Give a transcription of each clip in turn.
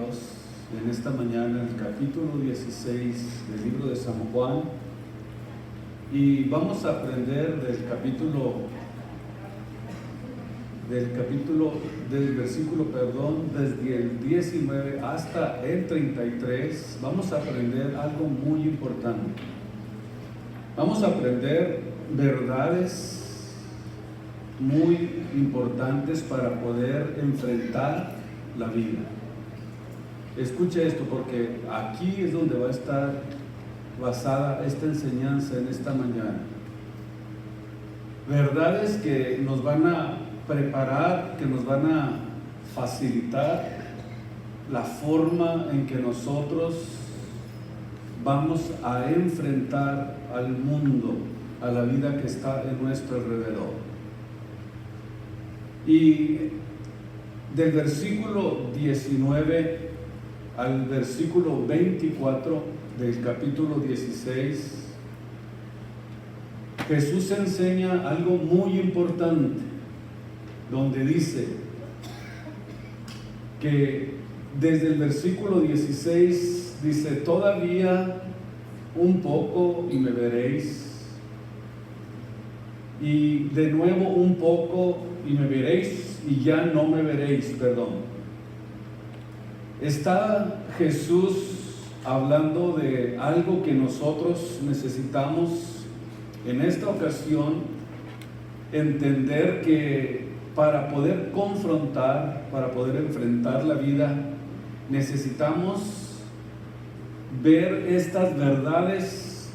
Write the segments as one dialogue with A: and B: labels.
A: Dios en esta mañana, en el capítulo 16 del libro de San Juan, y vamos a aprender del versículo, desde el 19 hasta el 33. Vamos a aprender algo muy importante. Vamos a aprender verdades muy importantes para poder enfrentar la vida. Escuche esto, porque aquí es donde va a estar basada esta enseñanza en esta mañana. Verdades que nos van a preparar, que nos van a facilitar la forma en que nosotros vamos a enfrentar al mundo, a la vida que está en nuestro alrededor. Y del versículo 19 al versículo 24 del capítulo 16, Jesús enseña algo muy importante, donde dice que desde el versículo 16 dice: todavía un poco y me veréis, y de nuevo un poco y me veréis, y ya no me veréis. Está Jesús hablando de algo que nosotros necesitamos en esta ocasión entender, que para poder confrontar, para poder enfrentar la vida, necesitamos ver estas verdades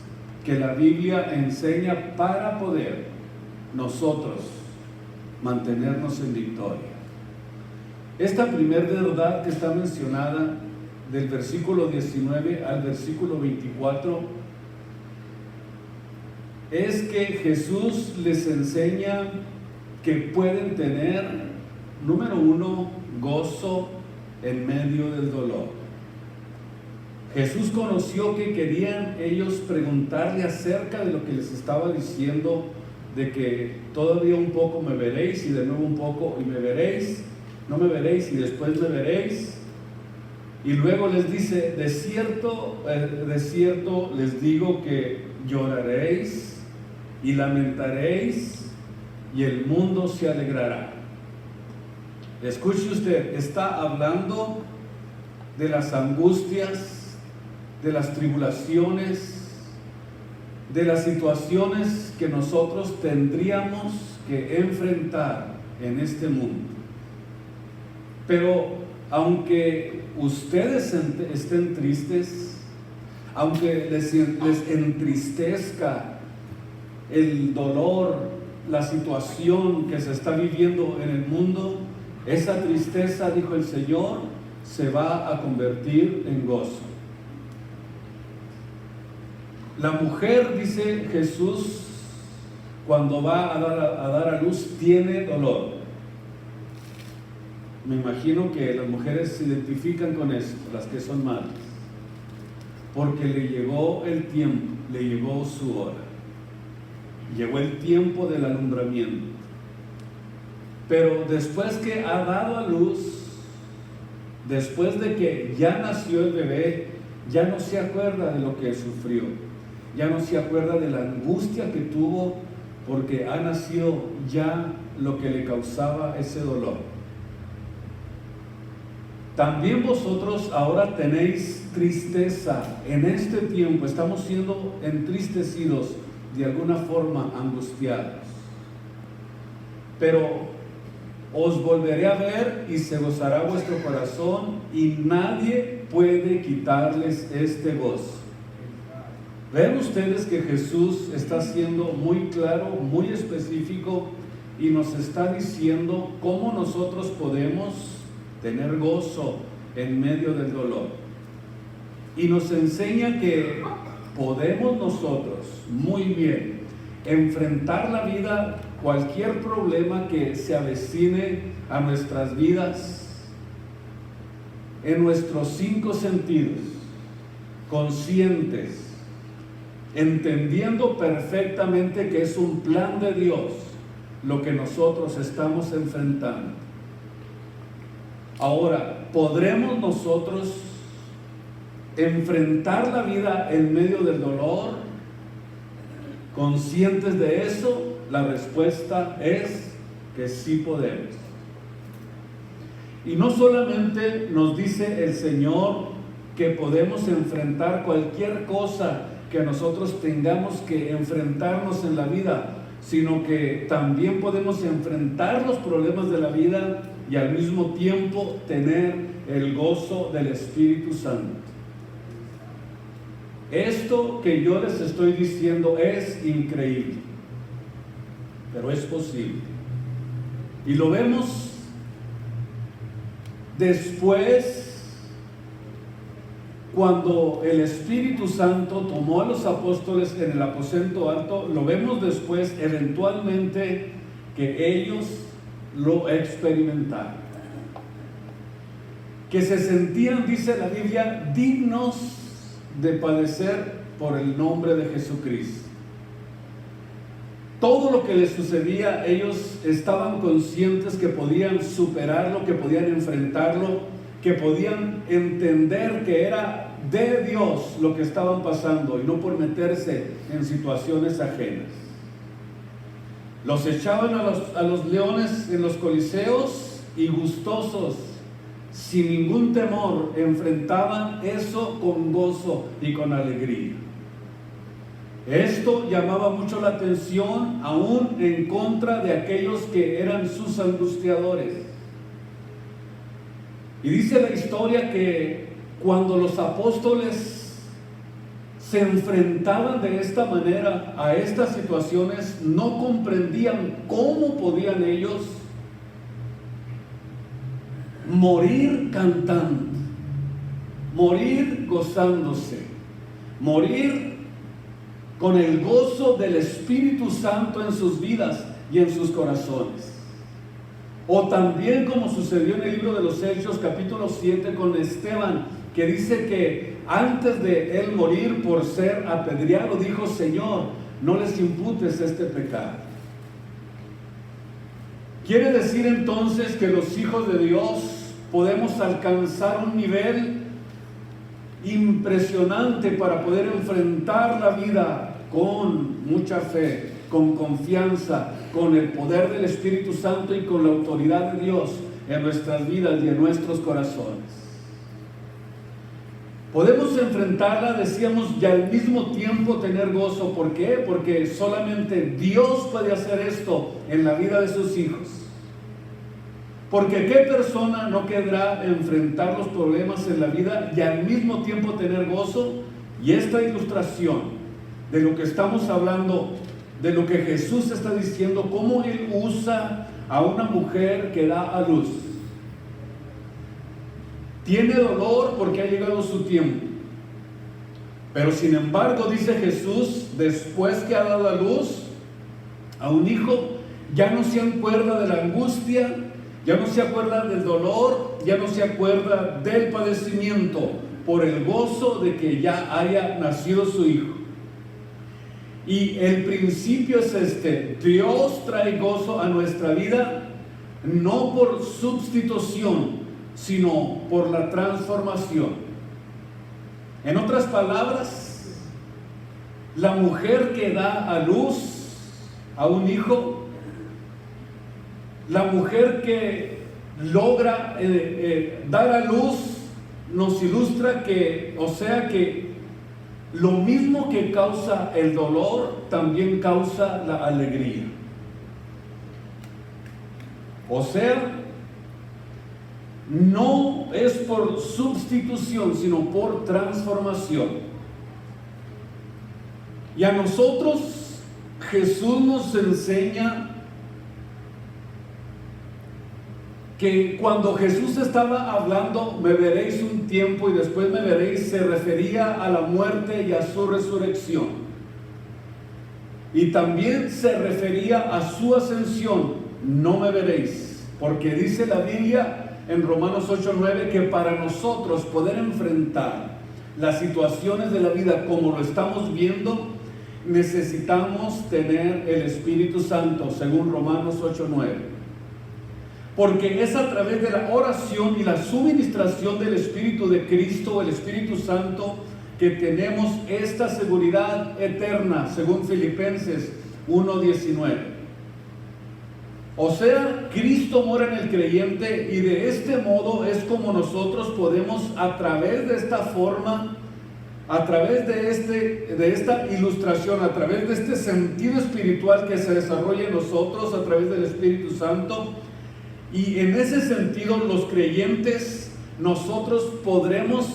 A: que la Biblia enseña para poder nosotros mantenernos en victoria. Esta primera verdad que está mencionada del versículo 19 al versículo 24 es que Jesús les enseña que pueden tener, número uno, gozo en medio del dolor. Jesús conoció que querían ellos preguntarle acerca de lo que les estaba diciendo, de que todavía un poco me veréis, y de nuevo un poco y me veréis, no me veréis y después me veréis. Y luego les dice: de cierto les digo que lloraréis y lamentaréis, y el mundo se alegrará. Escuche usted, está hablando de las angustias, de las tribulaciones, de las situaciones que nosotros tendríamos que enfrentar en este mundo. Pero aunque ustedes estén tristes, aunque les entristezca el dolor, la situación que se está viviendo en el mundo, esa tristeza, dijo el Señor, se va a convertir en gozo. La mujer, dice Jesús, cuando va a dar a luz, tiene dolor. Me imagino que las mujeres se identifican con esto, las que son madres, porque le llegó el tiempo, le llegó su hora, llegó el tiempo del alumbramiento. Pero después que ha dado a luz, después de que ya nació el bebé, ya no se acuerda de lo que sufrió, ya no se acuerda de la angustia que tuvo, porque ha nacido ya lo que le causaba ese dolor. También vosotros ahora tenéis tristeza. En este tiempo estamos siendo entristecidos, de alguna forma angustiados. Pero os volveré a ver y se gozará vuestro corazón, y nadie puede quitarles este gozo. Ven ustedes que Jesús está siendo muy claro, muy específico, y nos está diciendo cómo nosotros podemos tener gozo en medio del dolor. Y nos enseña que podemos nosotros muy bien enfrentar la vida, cualquier problema que se avecine a nuestras vidas, en nuestros 5 sentidos, conscientes, entendiendo perfectamente que es un plan de Dios lo que nosotros estamos enfrentando. Ahora, ¿podremos nosotros enfrentar la vida en medio del dolor? ¿Conscientes de eso? La respuesta es que sí podemos. Y no solamente nos dice el Señor que podemos enfrentar cualquier cosa que nosotros tengamos que enfrentarnos en la vida, sino que también podemos enfrentar los problemas de la vida y al mismo tiempo tener el gozo del Espíritu Santo. Esto que yo les estoy diciendo es increíble, pero es posible. Y lo vemos después, cuando el Espíritu Santo tomó a los apóstoles en el aposento alto. Lo vemos después, eventualmente, que ellos lo experimentaron, que se sentían, dice la Biblia, dignos de padecer por el nombre de Jesucristo. Todo lo que les sucedía, ellos estaban conscientes que podían superarlo, que podían enfrentarlo, que podían entender que era de Dios lo que estaban pasando y no por meterse en situaciones ajenas. Los echaban a los leones en los coliseos y gustosos, sin ningún temor, enfrentaban eso con gozo y con alegría. Esto llamaba mucho la atención, aún en contra de aquellos que eran sus angustiadores. Y dice la historia que cuando los apóstoles se enfrentaban de esta manera a estas situaciones, no comprendían cómo podían ellos morir cantando, morir gozándose, morir con el gozo del Espíritu Santo en sus vidas y en sus corazones. O también como sucedió en el libro de los Hechos, capítulo 7, con Esteban, que dice que antes de él morir por ser apedreado, dijo: Señor, no les imputes este pecado. Quiere decir entonces que los hijos de Dios podemos alcanzar un nivel impresionante para poder enfrentar la vida con mucha fe, con confianza, con el poder del Espíritu Santo y con la autoridad de Dios en nuestras vidas y en nuestros corazones. Podemos enfrentarla, decíamos, y al mismo tiempo tener gozo. ¿Por qué? Porque solamente Dios puede hacer esto en la vida de sus hijos. Porque ¿qué persona no querrá enfrentar los problemas en la vida y al mismo tiempo tener gozo? Y esta ilustración de lo que estamos hablando, de lo que Jesús está diciendo, cómo Él usa a una mujer que da a luz. Tiene dolor porque ha llegado su tiempo. Pero sin embargo, dice Jesús, después que ha dado a luz a un hijo, ya no se acuerda de la angustia, ya no se acuerda del dolor, ya no se acuerda del padecimiento, por el gozo de que ya haya nacido su hijo. Y el principio es este: Dios trae gozo a nuestra vida, no por sustitución, sino por la transformación. En otras palabras, la mujer que da a luz a un hijo, la mujer que logra dar a luz, nos ilustra que, o sea que lo mismo que causa el dolor, también causa la alegría. O sea, no es por sustitución, sino por transformación. Y a nosotros Jesús nos enseña que cuando Jesús estaba hablando, me veréis un tiempo y después me veréis, se refería a la muerte y a su resurrección. Y también se refería a su ascensión, no me veréis, porque dice la Biblia en Romanos 8:9 que para nosotros poder enfrentar las situaciones de la vida como lo estamos viendo, necesitamos tener el Espíritu Santo, según Romanos 8:9. porque es a través de la oración y la suministración del Espíritu de Cristo, el Espíritu Santo, que tenemos esta seguridad eterna, según Filipenses 1:19. O sea, Cristo mora en el creyente, y de este modo es como nosotros podemos, a través de esta forma, a través de esta ilustración, a través de este sentido espiritual que se desarrolla en nosotros a través del Espíritu Santo, y en ese sentido los creyentes, nosotros podremos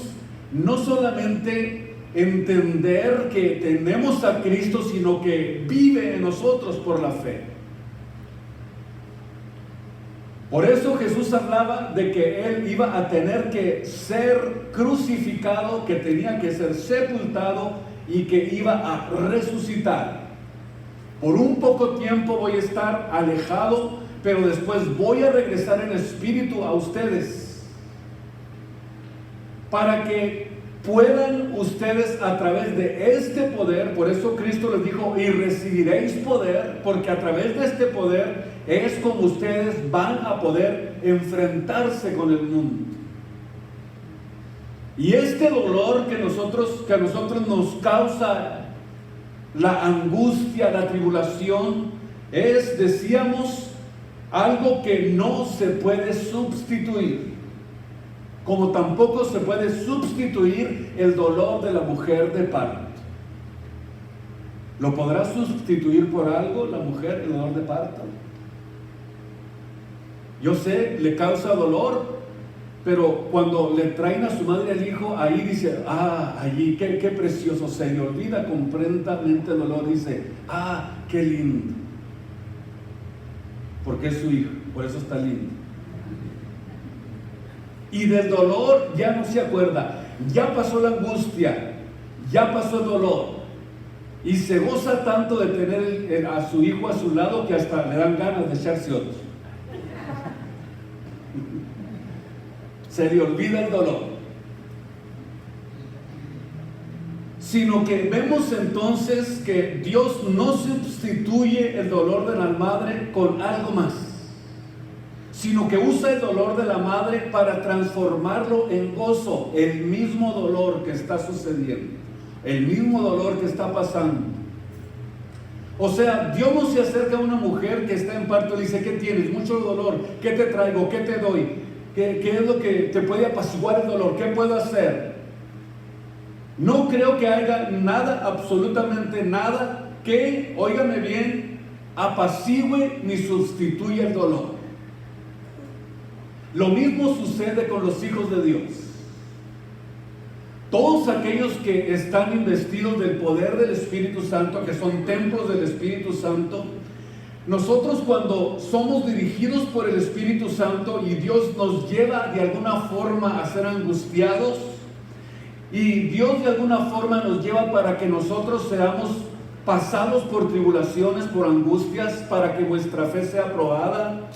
A: no solamente entender que tenemos a Cristo, sino que vive en nosotros por la fe. Por eso Jesús hablaba de que Él iba a tener que ser crucificado, que tenía que ser sepultado y que iba a resucitar. Por un poco tiempo voy a estar alejado, pero después voy a regresar en espíritu a ustedes, para que puedan ustedes, a través de este poder, por eso Cristo les dijo, y recibiréis poder, porque a través de este poder es como ustedes van a poder enfrentarse con el mundo. Y este dolor que a nosotros nos causa la angustia, la tribulación, es, decíamos, algo que no se puede sustituir, como tampoco se puede sustituir el dolor de la mujer de parto. ¿Lo podrá sustituir por algo la mujer, el dolor de parto? Yo sé, le causa dolor, pero cuando le traen a su madre al hijo, ahí dice, allí, qué precioso, se le olvida completamente el dolor, dice, qué lindo, porque es su hijo, por eso está lindo. Y del dolor ya no se acuerda, ya pasó la angustia, ya pasó el dolor, y se goza tanto de tener a su hijo a su lado que hasta le dan ganas de echarse otro. Se le olvida el dolor. Sino que vemos entonces que Dios no sustituye el dolor de la madre con algo más, sino que usa el dolor de la madre para transformarlo en gozo, el mismo dolor que está sucediendo, el mismo dolor que está pasando. O sea, Dios no se acerca a una mujer que está en parto y le dice, ¿qué tienes? Mucho dolor, ¿qué te traigo? ¿Qué te doy? ¿Qué es lo que te puede apaciguar el dolor? ¿Qué puedo hacer? No creo que haya nada, absolutamente nada, que, óigame bien, apacigüe ni sustituya el dolor. Lo mismo sucede con los hijos de Dios. Todos aquellos que están investidos del poder del Espíritu Santo, que son templos del Espíritu Santo, nosotros cuando somos dirigidos por el Espíritu Santo y Dios nos lleva de alguna forma a ser angustiados, y Dios de alguna forma nos lleva para que nosotros seamos pasados por tribulaciones, por angustias, para que vuestra fe sea probada,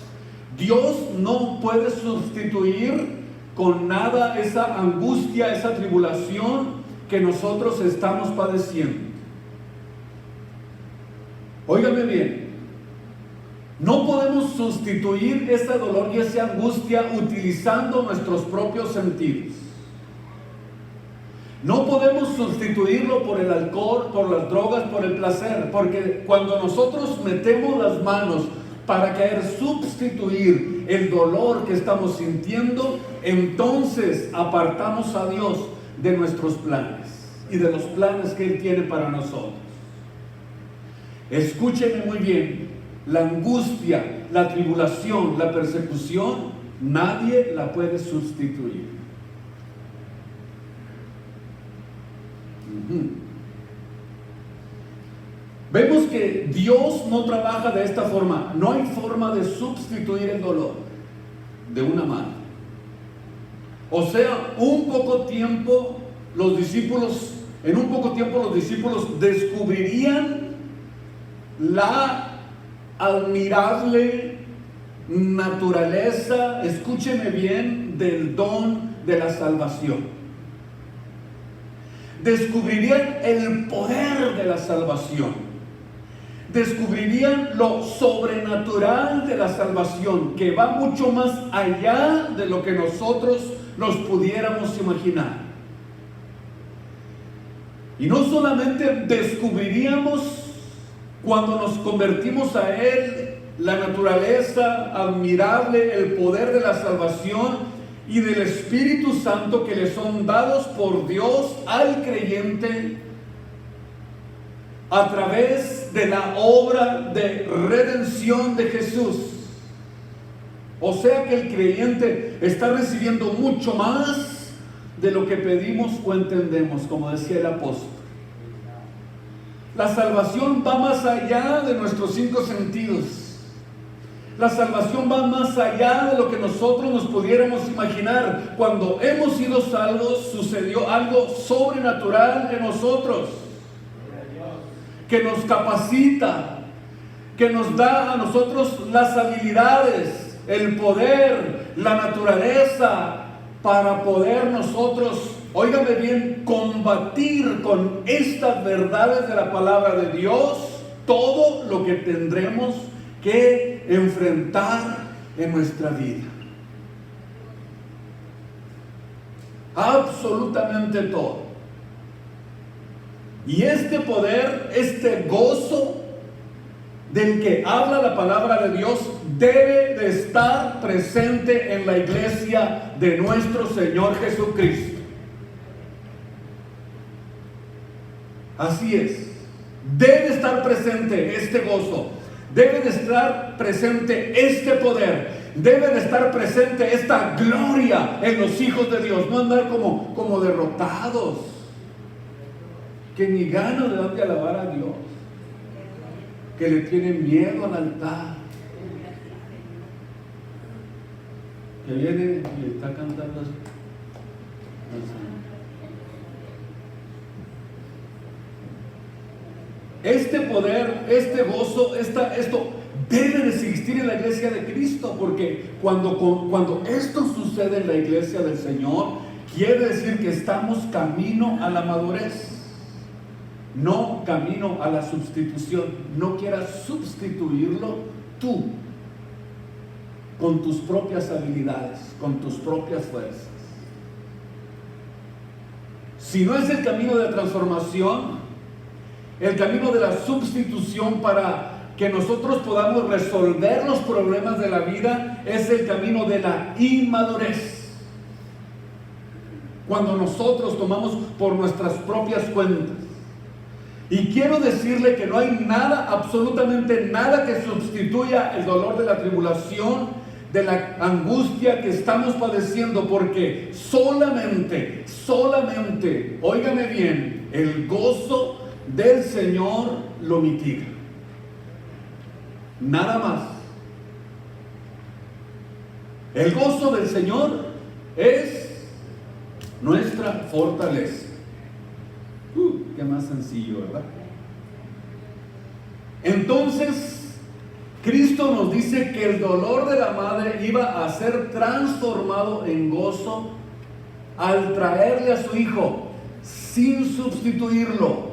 A: Dios no puede sustituir con nada esa angustia, esa tribulación que nosotros estamos padeciendo. Óigame bien, no podemos sustituir ese dolor y esa angustia utilizando nuestros propios sentidos. No podemos sustituirlo por el alcohol, por las drogas, por el placer, porque cuando nosotros metemos las manos para querer sustituir el dolor que estamos sintiendo, entonces apartamos a Dios de nuestros planes y de los planes que Él tiene para nosotros. Escúcheme muy bien. La angustia, la tribulación, la persecución, nadie la puede sustituir. Vemos que Dios no trabaja de esta forma. No hay forma de sustituir el dolor de una madre. O sea, en un poco tiempo los discípulos descubrirían la admirable naturaleza, escúcheme bien, del don de la salvación. Descubrirían el poder de la salvación. descubrirían lo sobrenatural de la salvación, que va mucho más allá de lo que nosotros nos pudiéramos imaginar. Y no solamente descubriríamos cuando nos convertimos a Él la naturaleza admirable, el poder de la salvación y del Espíritu Santo que le son dados por Dios al creyente a través de la obra de redención de Jesús. O sea que el creyente está recibiendo mucho más de lo que pedimos o entendemos, como decía el apóstol. La salvación va más allá de nuestros 5 sentidos. La salvación va más allá de lo que nosotros nos pudiéramos imaginar. Cuando hemos sido salvos, sucedió algo sobrenatural en nosotros, que nos capacita, que nos da a nosotros las habilidades, el poder, la naturaleza, para poder nosotros, óigame bien, combatir con estas verdades de la palabra de Dios todo lo que tendremos que enfrentar en nuestra vida. Absolutamente todo. Y este poder, este gozo del que habla la palabra de Dios, debe de estar presente en la iglesia de nuestro Señor Jesucristo. Así es. Debe estar presente este gozo. Debe de estar presente este poder. Debe de estar presente esta gloria en los hijos de Dios. No andar como derrotados, que ni ganas de dónde alabar a Dios, que le tienen miedo al altar, que viene y está cantando así. Este poder, este gozo, esto debe de existir en la iglesia de Cristo, porque cuando esto sucede en la iglesia del Señor, quiere decir que estamos camino a la madurez, no camino a la sustitución. No quieras sustituirlo tú con tus propias habilidades, con tus propias fuerzas. Si no es el camino de la transformación, el camino de la sustitución para que nosotros podamos resolver los problemas de la vida, es el camino de la inmadurez. Cuando nosotros tomamos por nuestras propias cuentas. Y quiero decirle que no hay nada, absolutamente nada, que sustituya el dolor de la tribulación, de la angustia que estamos padeciendo, porque solamente, óigame bien, el gozo del Señor lo mitiga. Nada más. El gozo del Señor es nuestra fortaleza. Qué más sencillo, ¿verdad? Entonces, Cristo nos dice que el dolor de la madre iba a ser transformado en gozo al traerle a su hijo, sin sustituirlo,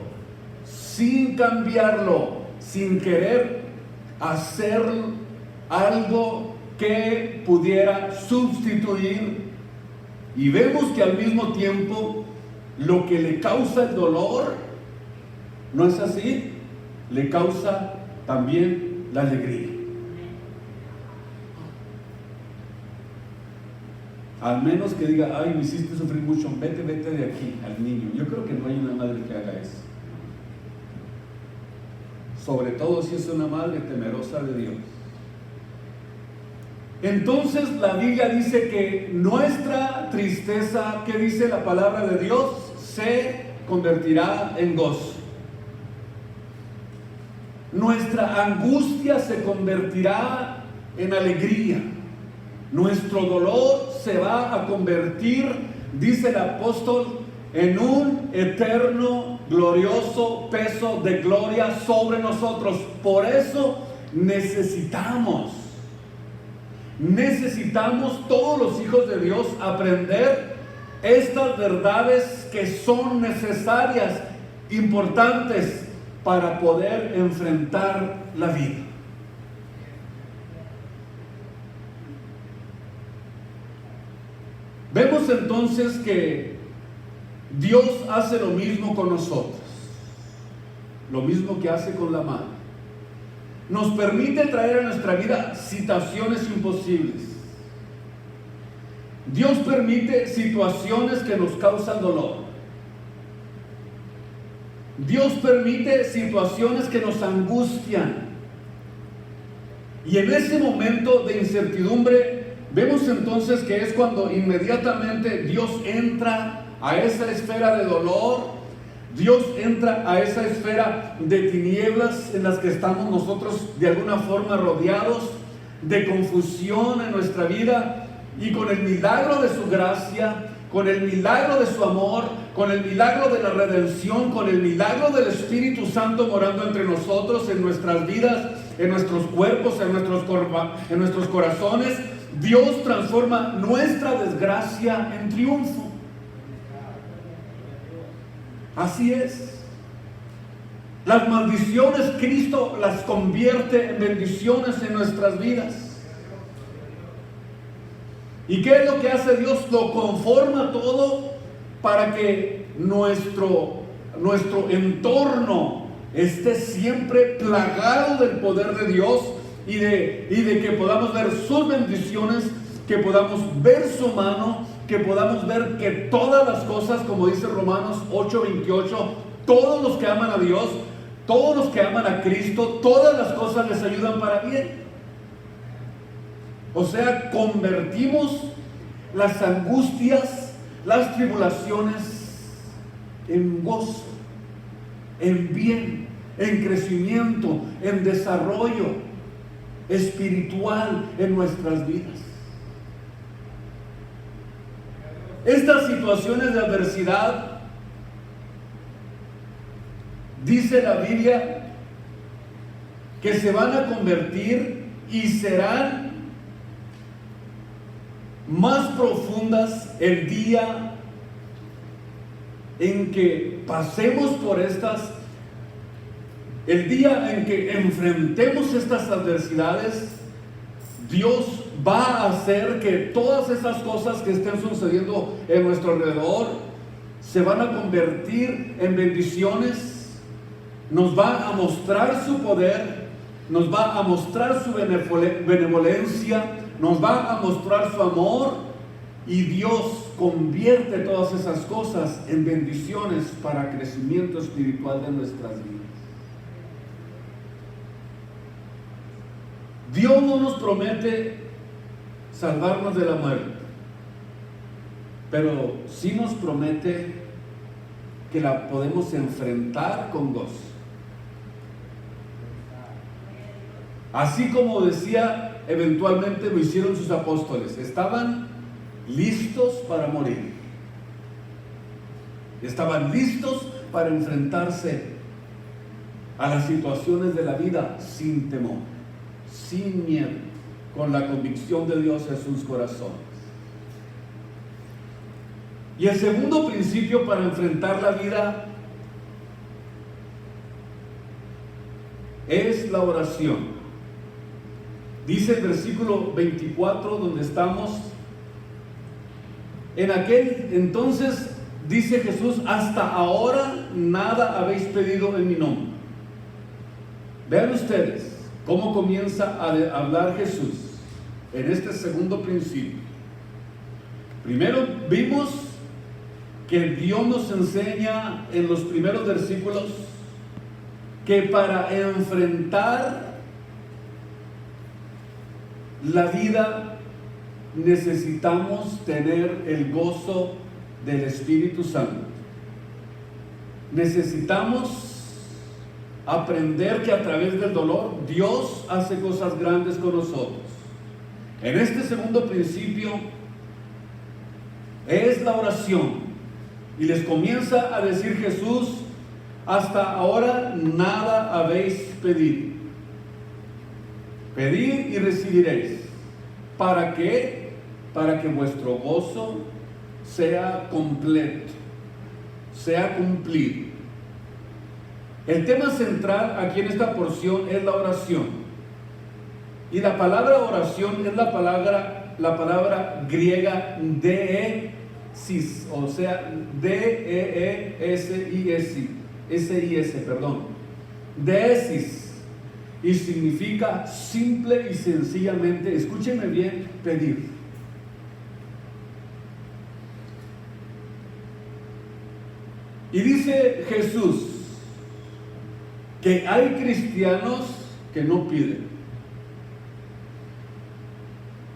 A: sin cambiarlo, sin querer hacer algo que pudiera sustituir. Y vemos que al mismo tiempo lo que le causa el dolor, ¿no es así? Le causa también la alegría. Al menos que diga, ay, me hiciste sufrir mucho, vete de aquí al niño. Yo creo que no hay una madre que haga eso. Sobre todo si es una madre temerosa de Dios. Entonces la Biblia dice que nuestra tristeza, ¿qué dice la palabra de Dios? Se convertirá en gozo. Nuestra angustia se convertirá en alegría. Nuestro dolor se va a convertir, dice el apóstol, en un eterno, glorioso peso de gloria sobre nosotros. Por eso necesitamos todos los hijos de Dios aprender estas verdades que son necesarias, importantes para poder enfrentar la vida. Vemos entonces que Dios hace lo mismo con nosotros, lo mismo que hace con la madre. Nos permite traer a nuestra vida situaciones imposibles. Dios permite situaciones que nos causan dolor. Dios permite situaciones que nos angustian. Y en ese momento de incertidumbre, vemos entonces que es cuando inmediatamente Dios entra a esa esfera de dolor. Dios entra a esa esfera de tinieblas en las que estamos nosotros de alguna forma rodeados, de confusión en nuestra vida, y con el milagro de su gracia, con el milagro de su amor, con el milagro de la redención, con el milagro del Espíritu Santo morando entre nosotros, en nuestras vidas, en nuestros cuerpos, en nuestros corazones, Dios transforma nuestra desgracia en triunfo. Así es. Las maldiciones Cristo las convierte en bendiciones en nuestras vidas. ¿Y qué es lo que hace Dios? Lo conforma todo para que nuestro entorno esté siempre plagado del poder de Dios y de que podamos ver sus bendiciones, que podamos ver su mano, que podamos ver que todas las cosas, como dice Romanos 8:28, todos los que aman a Dios, todos los que aman a Cristo, todas las cosas les ayudan para bien. O sea, convertimos las angustias, las tribulaciones en gozo, en bien, en crecimiento, en desarrollo espiritual en nuestras vidas. Estas situaciones de adversidad, dice la Biblia, que se van a convertir y serán más profundas el día en que pasemos por el día en que enfrentemos estas adversidades. Dios va a hacer que todas esas cosas que estén sucediendo en nuestro alrededor se van a convertir en bendiciones. Nos va a mostrar su poder, nos va a mostrar su benevolencia, nos va a mostrar su amor, y Dios convierte todas esas cosas en bendiciones para crecimiento espiritual de nuestras vidas. Dios no nos promete salvarnos de la muerte, pero sí nos promete que la podemos enfrentar con gozo. Así como decía, eventualmente lo hicieron sus apóstoles, estaban listos para morir, estaban listos para enfrentarse a las situaciones de la vida sin temor, sin miedo, con la convicción de Dios en sus corazones. Y el segundo principio para enfrentar la vida es la oración. Dice el versículo 24, donde estamos: en aquel entonces, dice Jesús, hasta ahora nada habéis pedido en mi nombre. Vean ustedes cómo comienza a hablar Jesús en este segundo principio. Primero vimos que Dios nos enseña en los primeros versículos que para enfrentar la vida necesitamos tener el gozo del Espíritu Santo. Necesitamos aprender que a través del dolor Dios hace cosas grandes con nosotros. En este segundo principio es la oración, y les comienza a decir Jesús: hasta ahora nada habéis pedido. Pedid y recibiréis. ¿Para qué? Para que vuestro gozo sea completo, sea cumplido. El tema central aquí en esta porción es la oración. Y la palabra oración es la palabra griega deesis, o sea, D-E-E-S-I-S, perdón. Deesis. Y significa simple y sencillamente, escúcheme bien, pedir. Y dice Jesús que hay cristianos que no piden.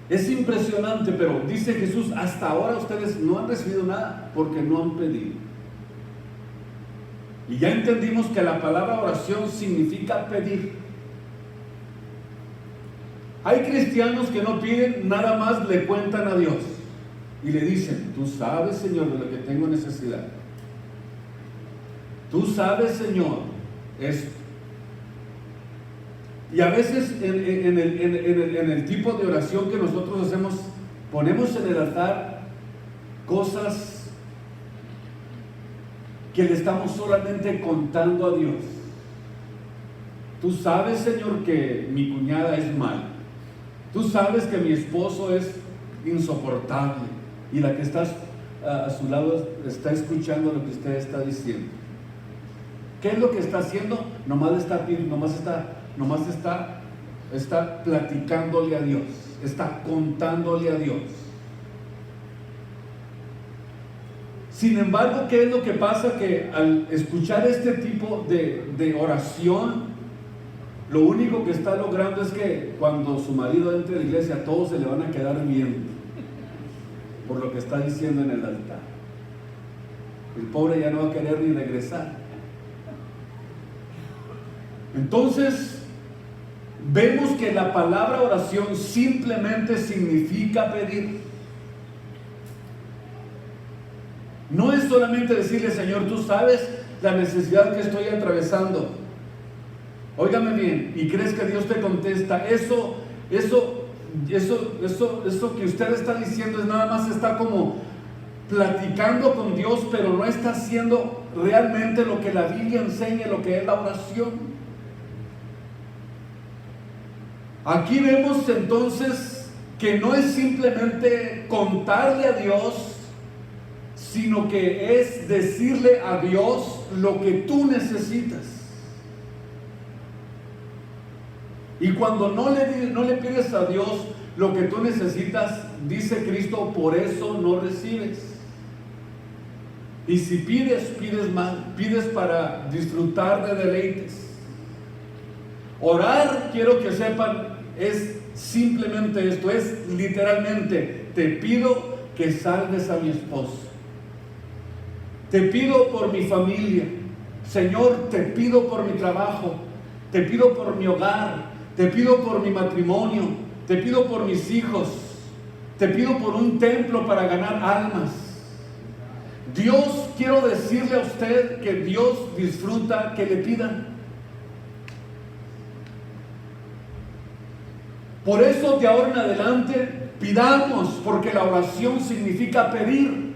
A: Es impresionante, pero dice Jesús, hasta ahora ustedes no han recibido nada porque no han pedido. Y ya entendimos que la palabra oración significa pedir. Hay cristianos que no piden, nada más le cuentan a Dios y le dicen: tú sabes, Señor, de lo que tengo necesidad. Tú sabes, Señor, esto. Y a veces en el tipo de oración que nosotros hacemos, ponemos en el altar cosas que le estamos solamente contando a Dios. Tú sabes, Señor, que mi cuñada es mala. Tú sabes que mi esposo es insoportable y la que está a su lado está escuchando lo que usted está diciendo. ¿Qué es lo que está haciendo? Nomás está platicándole a Dios, está contándole a Dios. Sin embargo, ¿qué es lo que pasa? Que al escuchar este tipo de oración, lo único que está logrando es que cuando su marido entre a la iglesia, todos se le van a quedar viendo por lo que está diciendo en el altar. El pobre ya no va a querer ni regresar. Entonces, vemos que la palabra oración simplemente significa pedir. No es solamente decirle: Señor, tú sabes la necesidad que estoy atravesando. Óigame bien, y crees que Dios te contesta. Eso que usted está diciendo es nada más, está como platicando con Dios, pero no está haciendo realmente lo que la Biblia enseña, lo que es la oración. Aquí vemos entonces que no es simplemente contarle a Dios, sino que es decirle a Dios lo que tú necesitas. Y cuando no le pides a Dios lo que tú necesitas, dice Cristo, por eso no recibes. Y si pides mal, pides para disfrutar de deleites. Orar, quiero que sepan, es simplemente esto, es literalmente: te pido que salves a mi esposo. Te pido por mi familia. Señor, te pido por mi trabajo. Te pido por mi hogar. Te pido por mi matrimonio. Te pido por mis hijos. Te pido por un templo para ganar almas. Dios, quiero decirle a usted que Dios disfruta que le pidan. Por eso de ahora en adelante pidamos, porque la oración significa pedir.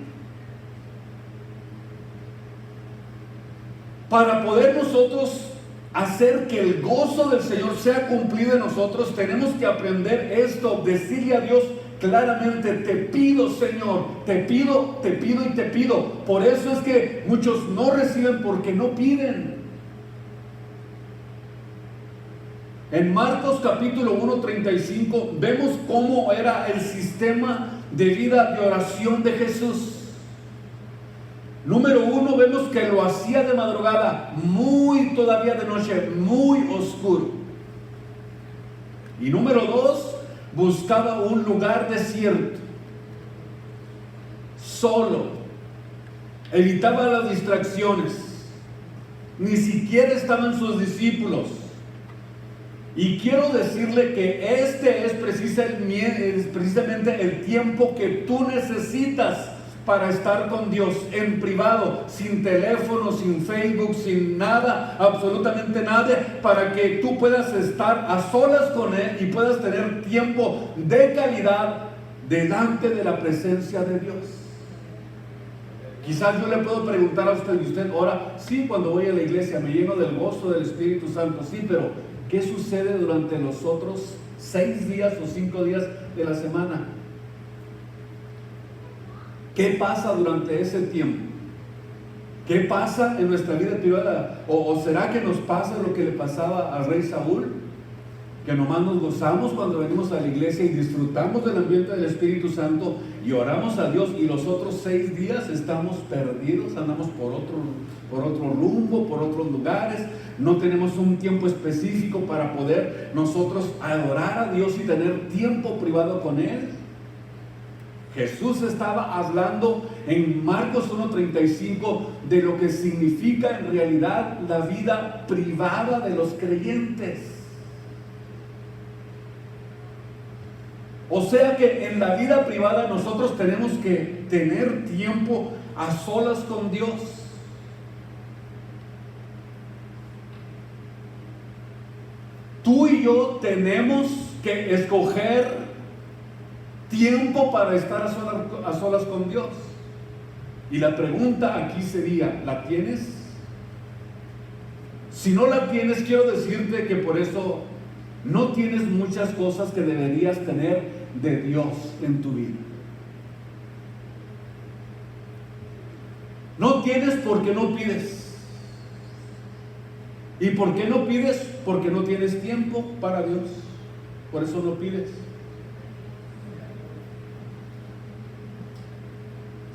A: Para poder nosotros hacer que el gozo del Señor sea cumplido en nosotros, tenemos que aprender esto, decirle a Dios claramente: te pido, Señor, te pido y te pido. Por eso es que muchos no reciben, porque no piden. En Marcos capítulo 1:35 vemos cómo era el sistema de vida de oración de Jesús. Número 1, vemos que lo hacía de madrugada, muy todavía de noche, muy oscuro. Y número 2, buscaba un lugar desierto, solo, evitaba las distracciones. Ni siquiera estaban sus discípulos. Y quiero decirle que este es precisamente el tiempo que tú necesitas para estar con Dios en privado, sin teléfono, sin Facebook, sin nada, absolutamente nada, para que tú puedas estar a solas con Él y puedas tener tiempo de calidad delante de la presencia de Dios. Quizás yo le puedo preguntar a usted, y usted ora, sí, cuando voy a la iglesia me lleno del gozo del Espíritu Santo, sí, pero ¿qué sucede durante los otros 6 días o 5 días de la semana? ¿Qué pasa durante ese tiempo? ¿Qué pasa en nuestra vida privada? ¿O será que nos pasa lo que le pasaba al rey Saúl? Que nomás nos gozamos cuando venimos a la iglesia y disfrutamos del ambiente del Espíritu Santo y oramos a Dios, y los otros 6 días estamos perdidos, andamos por otro rumbo, por otros lugares, no tenemos un tiempo específico para poder nosotros adorar a Dios y tener tiempo privado con Él. Jesús estaba hablando en Marcos 1:35 de lo que significa en realidad la vida privada de los creyentes. O sea que en la vida privada nosotros tenemos que tener tiempo a solas con Dios. Tú y yo tenemos que escoger tiempo para estar a solas con Dios. Y la pregunta aquí sería, ¿la tienes? Si no la tienes, quiero decirte que por eso no tienes muchas cosas que deberías tener de Dios en tu vida. No tienes porque no pides. ¿Y por qué no pides? Porque no tienes tiempo para Dios. Por eso no pides.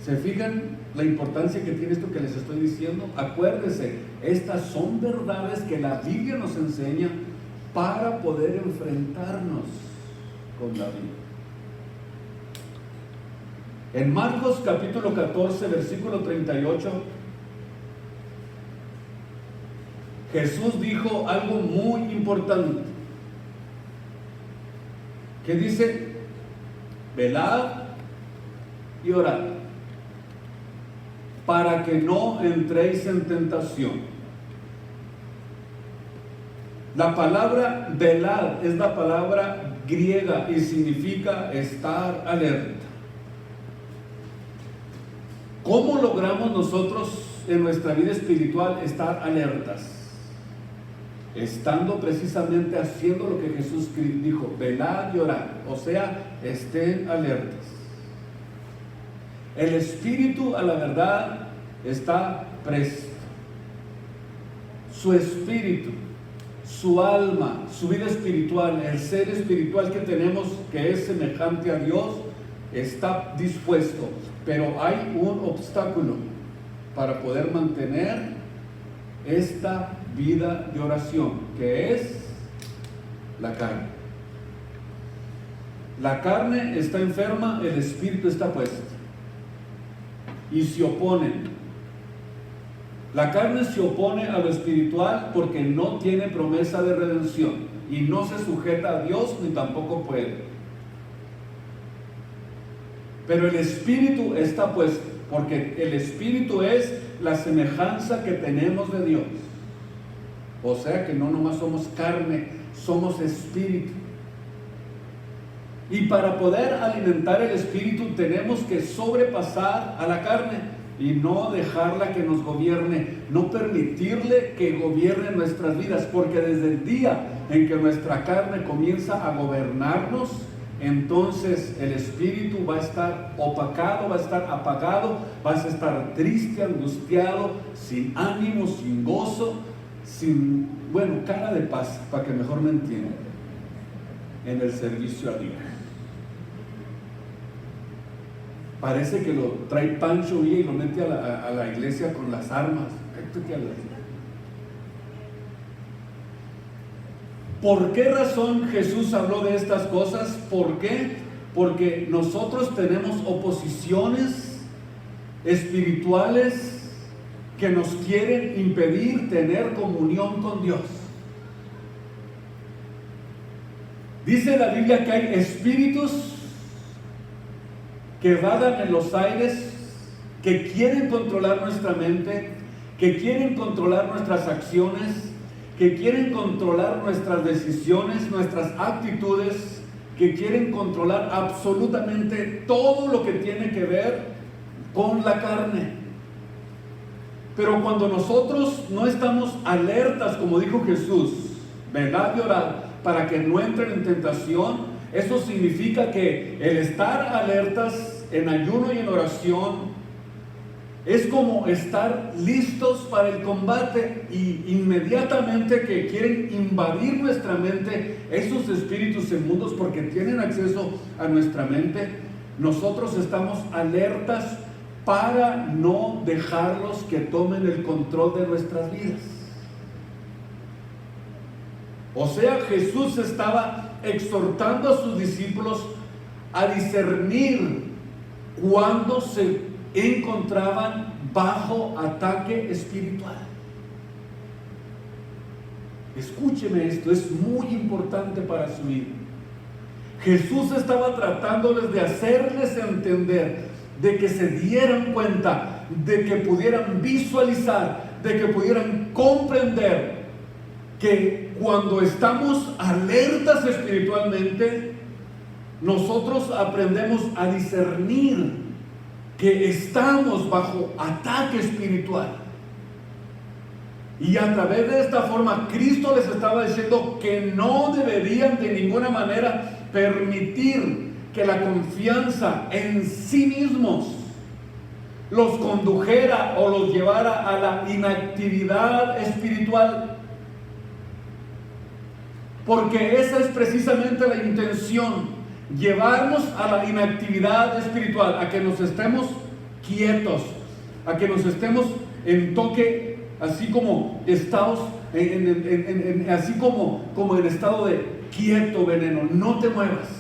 A: ¿Se fijan la importancia que tiene esto que les estoy diciendo? Acuérdense, estas son verdades que la Biblia nos enseña para poder enfrentarnos con la vida. En Marcos capítulo 14, versículo 38, Jesús dijo algo muy importante, que dice: velad y orad, para que no entréis en tentación. La palabra velad es la palabra griega y significa estar alerta. ¿Cómo logramos nosotros en nuestra vida espiritual estar alertas? Estando precisamente haciendo lo que Jesús dijo: velad y orad, o sea, estén alertas. El espíritu a la verdad está presto. Su espíritu, su alma, su vida espiritual, el ser espiritual que tenemos, que es semejante a Dios, está dispuesto. Pero hay un obstáculo para poder mantener esta vida de oración, que es la carne. La carne está enferma, el espíritu está puesto y se oponen. La carne se opone a lo espiritual porque no tiene promesa de redención y no se sujeta a Dios ni tampoco puede. Pero el espíritu está puesto, porque el espíritu es la semejanza que tenemos de Dios. O sea que no nomás somos carne, somos espíritu. Y para poder alimentar el espíritu tenemos que sobrepasar a la carne y no dejarla que nos gobierne, no permitirle que gobierne nuestras vidas, porque desde el día en que nuestra carne comienza a gobernarnos, entonces el espíritu va a estar opacado, va a estar apagado, vas a estar triste, angustiado, sin ánimo, sin gozo, sin, cara de paz, para que mejor me entiendan, en el servicio a Dios. Parece que lo trae Pancho Villa y lo mete a la iglesia con las armas. ¿Por qué razón Jesús habló de estas cosas? ¿Por qué? Porque nosotros tenemos oposiciones espirituales que nos quieren impedir tener comunión con Dios. Dice la Biblia que hay espíritus que vagan en los aires, que quieren controlar nuestra mente, que quieren controlar nuestras acciones, que quieren controlar nuestras decisiones, nuestras actitudes, que quieren controlar absolutamente todo lo que tiene que ver con la carne. Pero cuando nosotros no estamos alertas, como dijo Jesús, velad y orad para que no entren en tentación, eso significa que el estar alertas en ayuno y en oración es como estar listos para el combate, y inmediatamente que quieren invadir nuestra mente esos espíritus inmundos, porque tienen acceso a nuestra mente, nosotros estamos alertas para no dejarlos que tomen el control de nuestras vidas. O sea, Jesús estaba exhortando a sus discípulos a discernir cuando se encontraban bajo ataque espiritual. Escúcheme esto, es muy importante para su vida. Jesús estaba tratándoles de hacerles entender, de que se dieran cuenta, de que pudieran visualizar, de que pudieran comprender que cuando estamos alertas espiritualmente, nosotros aprendemos a discernir que estamos bajo ataque espiritual. Y a través de esta forma, Cristo les estaba diciendo que no deberían de ninguna manera permitir que la confianza en sí mismos los condujera o los llevara a la inactividad espiritual. Porque esa es precisamente la intención, llevarnos a la inactividad espiritual, a que nos estemos quietos, a que nos estemos en toque, así como estados, así como en estado de quieto, veneno, no te muevas.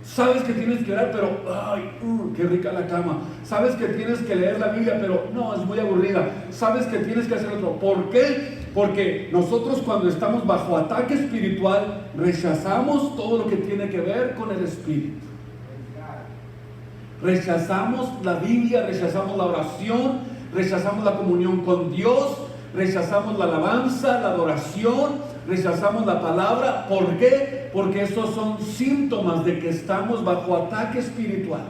A: Sabes que tienes que orar, pero ay, qué rica la cama. Sabes que tienes que leer la Biblia, pero no, es muy aburrida. Sabes que tienes que hacer otro. ¿Por qué? Porque nosotros, cuando estamos bajo ataque espiritual, rechazamos todo lo que tiene que ver con el espíritu. Rechazamos la Biblia, rechazamos la oración, rechazamos la comunión con Dios, rechazamos la alabanza, la adoración, rechazamos la palabra. ¿Por qué? Porque esos son síntomas de que estamos bajo ataque espiritual.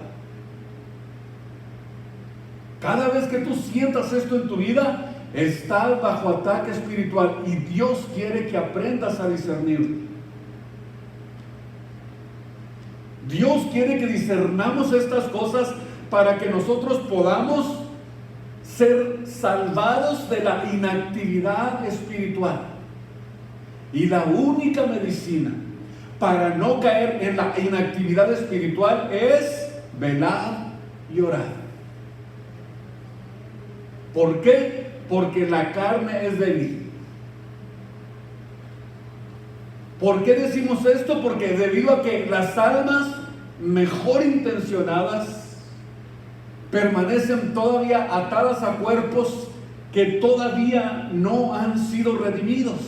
A: Cada vez que tú sientas esto en tu vida, estás bajo ataque espiritual, y Dios quiere que aprendas a discernir. Dios quiere que discernamos estas cosas para que nosotros podamos ser salvados de la inactividad espiritual. Y la única medicina para no caer en la inactividad espiritual es velar y orar. ¿Por qué? Porque la carne es débil. ¿Por qué decimos esto? Porque debido a que las almas mejor intencionadas permanecen todavía atadas a cuerpos que todavía no han sido redimidos.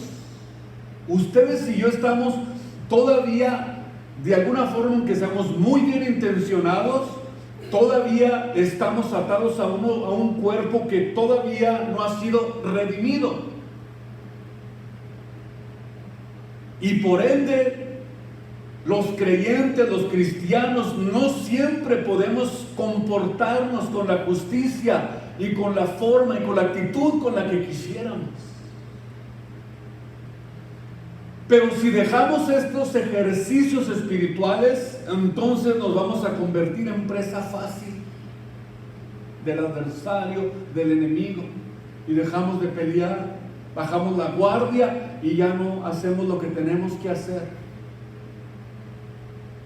A: Ustedes y yo estamos todavía, de alguna forma, aunque seamos muy bien intencionados, todavía estamos atados a un cuerpo que todavía no ha sido redimido. Y por ende, los creyentes, los cristianos, no siempre podemos comportarnos con la justicia y con la forma y con la actitud con la que quisiéramos. Pero si dejamos estos ejercicios espirituales, entonces nos vamos a convertir en presa fácil del adversario, del enemigo, y dejamos de pelear, bajamos la guardia y ya no hacemos lo que tenemos que hacer.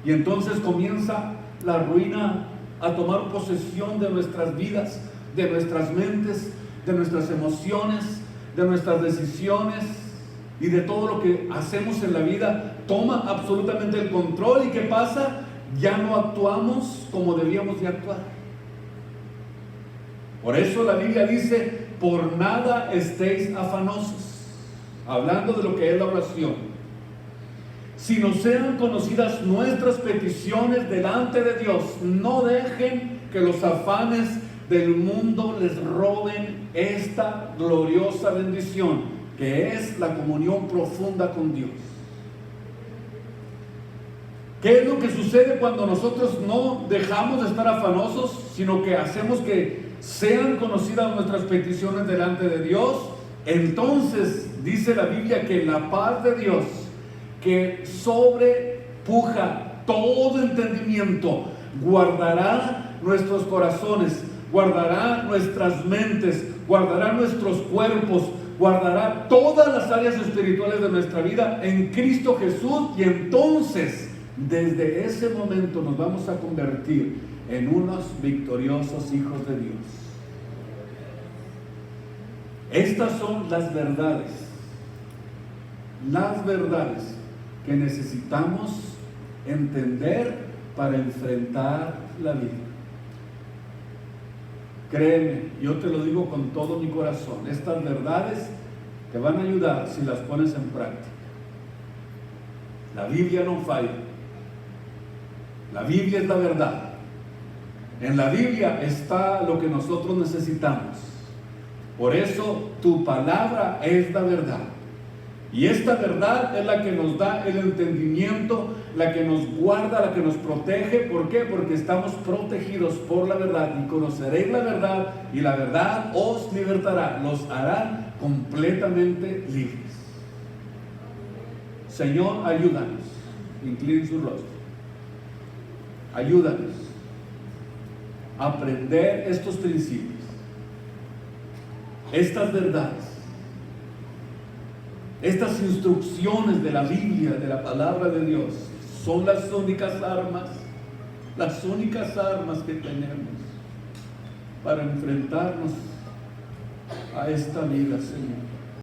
A: Y entonces comienza la ruina a tomar posesión de nuestras vidas, de nuestras mentes, de nuestras emociones, de nuestras decisiones y de todo lo que hacemos en la vida. Toma absolutamente el control. ¿Y qué pasa? Ya no actuamos como debíamos de actuar. Por eso la Biblia dice: por nada estéis afanosos, hablando de lo que es la oración, sino sean conocidas nuestras peticiones delante de Dios. No dejen que los afanes del mundo les roben esta gloriosa bendición, que es la comunión profunda con Dios. ¿Qué es lo que sucede cuando nosotros no dejamos de estar afanosos, sino que hacemos que sean conocidas nuestras peticiones delante de Dios, entonces dice la Biblia que la paz de Dios, que sobrepuja todo entendimiento, guardará nuestros corazones, guardará nuestras mentes, guardará nuestros cuerpos, guardará todas las áreas espirituales de nuestra vida en Cristo Jesús. Y entonces, desde ese momento nos vamos a convertir en unos victoriosos hijos de Dios. Estas son las verdades que necesitamos entender para enfrentar la vida. Créeme, yo te lo digo con todo mi corazón, estas verdades te van a ayudar si las pones en práctica. La Biblia no falla. La Biblia es la verdad. En la Biblia está lo que nosotros necesitamos. Por eso tu palabra es la verdad. Y esta verdad es la que nos da el entendimiento, la que nos guarda, la que nos protege. ¿Por qué? Porque estamos protegidos por la verdad. Y conoceréis la verdad, y la verdad os libertará, los hará completamente libres. Señor, ayúdanos. Inclinen su rostro. Ayúdanos a aprender estos principios, estas verdades, estas instrucciones de la Biblia, de la palabra de Dios. Son las únicas armas que tenemos para enfrentarnos a esta vida, Señor.